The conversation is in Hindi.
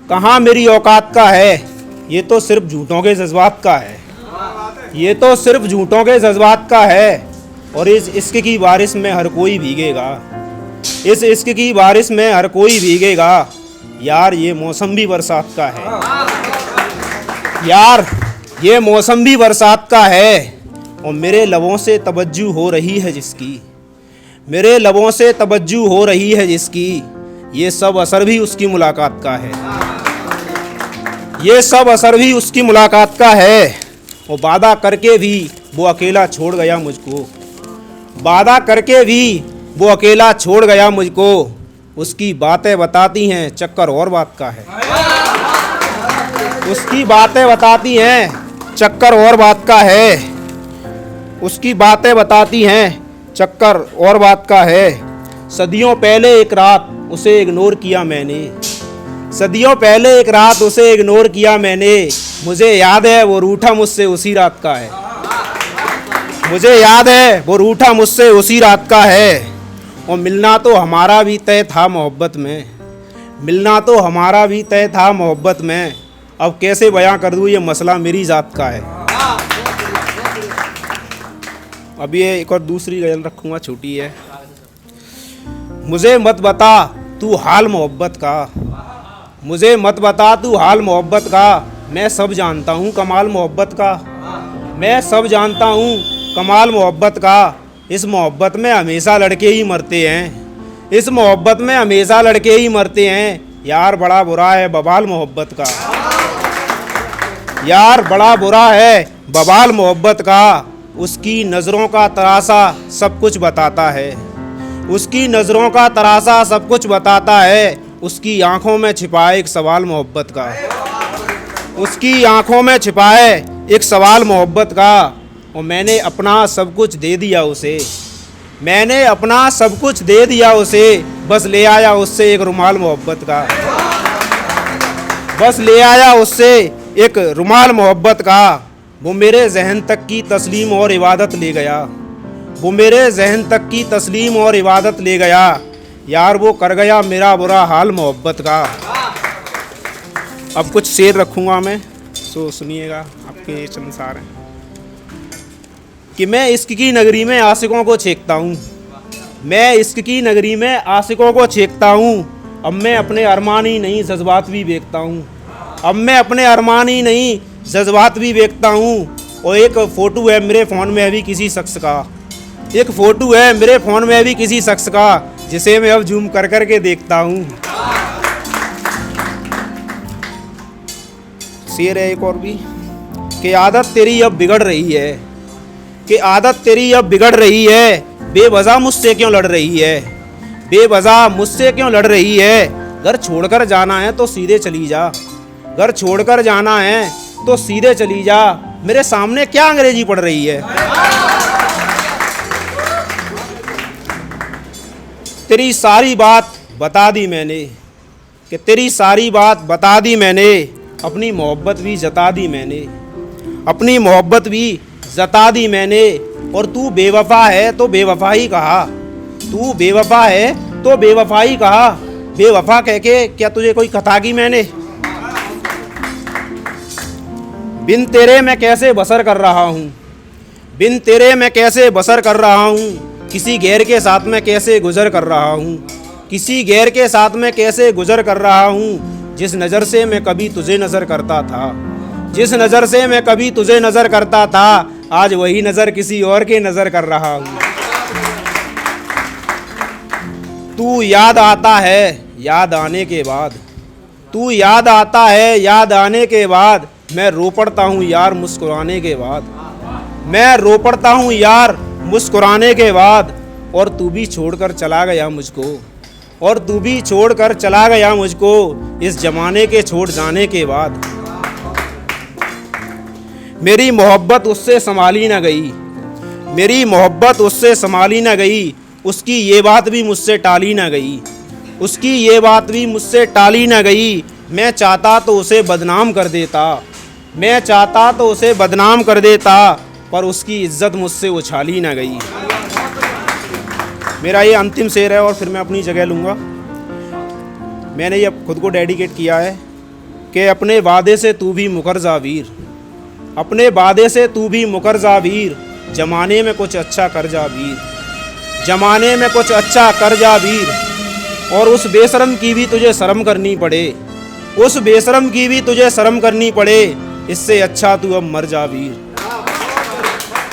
कहाँ मेरी औकात का है, ये तो सिर्फ झूठों के जज्बात का है। ये तो सिर्फ झूठों के जज्बात का है। और इस इश्क की बारिश में हर कोई भीगेगा। इस इश्क की बारिश में हर कोई भीगेगा। यार ये मौसम भी बरसात का है। यार ये मौसम भी बरसात का है। और मेरे लबों से तवज्जो हो रही है जिसकी, मेरे लबों से तवज्जो हो रही है जिसकी, ये सब असर भी उसकी मुलाकात का है। ये सब असर भी उसकी मुलाकात का है। और वादा करके भी वो अकेला छोड़ गया मुझको। वादा करके भी वो अकेला छोड़ गया मुझको। उसकी बातें बताती हैं चक्कर और बात का है। उसकी बातें बताती हैं चक्कर और बात का है। उसकी बातें बताती हैं चक्कर और बात का है। सदियों पहले एक रात उसे इग्नोर किया मैंने। सदियों पहले एक रात उसे इग्नोर किया मैंने। मुझे याद है वो रूठा मुझसे उसी रात का है। मुझे याद है वो रूठा मुझसे उसी रात का है। और मिलना तो हमारा भी तय था मोहब्बत में। मिलना तो हमारा भी तय था मोहब्बत में। अब कैसे बयां कर दूं ये मसला मेरी ज़ात का है। अब ये एक और दूसरी गज़ल रखूँगा, छोटी है। मुझे मत बता तू हाल मोहब्बत का। मुझे मत बता तू हाल मोहब्बत का। मैं सब जानता हूँ कमाल मोहब्बत का। मैं सब जानता हूँ कमाल मोहब्बत का। इस मोहब्बत में हमेशा लड़के ही मरते हैं। इस मोहब्बत में हमेशा लड़के ही मरते हैं। यार बड़ा बुरा है बवाल मोहब्बत का। यार बड़ा बुरा है बवाल मोहब्बत का। उसकी नज़रों का तरासा सब कुछ बताता है। उसकी नज़रों का तरासा सब कुछ बताता है। उसकी आंखों में छिपा है एक सवाल मोहब्बत का। उसकी आंखों में छिपा है एक सवाल मोहब्बत का। और मैंने अपना सब कुछ दे दिया उसे। मैंने अपना सब कुछ दे दिया उसे। बस ले आया उससे एक रुमाल मोहब्बत का। बस ले आया उससे एक रुमाल मोहब्बत का। वो मेरे जहन तक की तस्लीम और इबादत ले गया। वो मेरे जहन तक की तस्लीम और इबादत ले गया। यार वो कर गया मेरा बुरा हाल मोहब्बत का। अब कुछ शेर रखूँगा मैं, सो सुनिएगा। आपके संसार हैं कि मैं इश्क की नगरी में आशिकों को छेकता हूँ। मैं इश्क की नगरी में आशिकों को छेकता हूँ। अब मैं अपने अरमान ही नहीं जज्बात भी देखता हूँ। अब मैं अपने अरमान ही नहीं जज्बात भी देखता हूँ। और एक फ़ोटो है मेरे फ़ोन में अभी किसी शख्स का। एक फ़ोटो है मेरे फ़ोन में अभी किसी शख्स का, जिसे मैं अब जूम कर कर के देखता हूँ। शेर है एक और भी कि आदत तेरी अब बिगड़ रही है। कि आदत तेरी अब बिगड़ रही है। बेवजह मुझसे क्यों लड़ रही है। बेवजह मुझसे क्यों लड़ रही है। घर छोड़कर जाना है तो सीधे चली जा। घर छोड़कर जाना है तो सीधे चली जा। मेरे सामने क्या अंग्रेजी पढ़ रही है। तेरी सारी बात बता दी मैंने। कि तेरी सारी बात बता दी मैंने। अपनी मोहब्बत भी जता दी मैंने। अपनी मोहब्बत भी जता दी मैंने। और तू बेवफा है तो बेवफाई कहा। तू बेवफा है तो बेवफाई कहा। बेवफा कह के क्या तुझे कोई कथा की मैंने। बिन तेरे मैं कैसे बसर कर रहा हूँ। बिन तेरे मैं कैसे बसर कर रहा हूँ। किसी गैर के साथ मैं कैसे गुजर कर रहा हूँ। किसी गैर के साथ मैं कैसे गुजर कर रहा हूँ। जिस नज़र से मैं कभी तुझे नज़र करता था। जिस नज़र से मैं कभी तुझे नज़र करता था, आज वही नज़र किसी और के नज़र कर रहा हूँ। तू याद आता है याद आने के बाद। तू याद आता है याद आने के बाद। मैं रो पड़ता हूँ यार मुस्कुराने के बाद। मैं रो पड़ता हूँ यार मुस्कुराने के बाद। और तू भी छोड़कर चला गया मुझको। और तू भी छोड़कर चला गया मुझको इस ज़माने के छोड़ जाने के बाद। मेरी मोहब्बत उससे संभाली ना गई। मेरी मोहब्बत उससे संभाली ना गई। उसकी ये बात भी मुझसे टाली ना गई। उसकी ये बात भी मुझसे टाली ना गई। मैं चाहता तो उसे बदनाम कर देता। मैं चाहता तो उसे बदनाम कर देता। पर उसकी इज्जत मुझसे उछाली ना गई। मेरा ये अंतिम शेर है और फिर मैं अपनी जगह लूँगा। मैंने ये खुद को डेडिकेट किया है कि अपने वादे से तू भी मुकर जा वीर, अपने वादे से तू भी मुकर जा वीर, जमाने में कुछ अच्छा कर जा वीर, जमाने में कुछ अच्छा कर जा वीर। और उस बेशरम की भी तुझे शर्म करनी पड़े, उस बेशरम की भी तुझे शर्म करनी पड़े, इससे अच्छा तू अब मर जा वीर।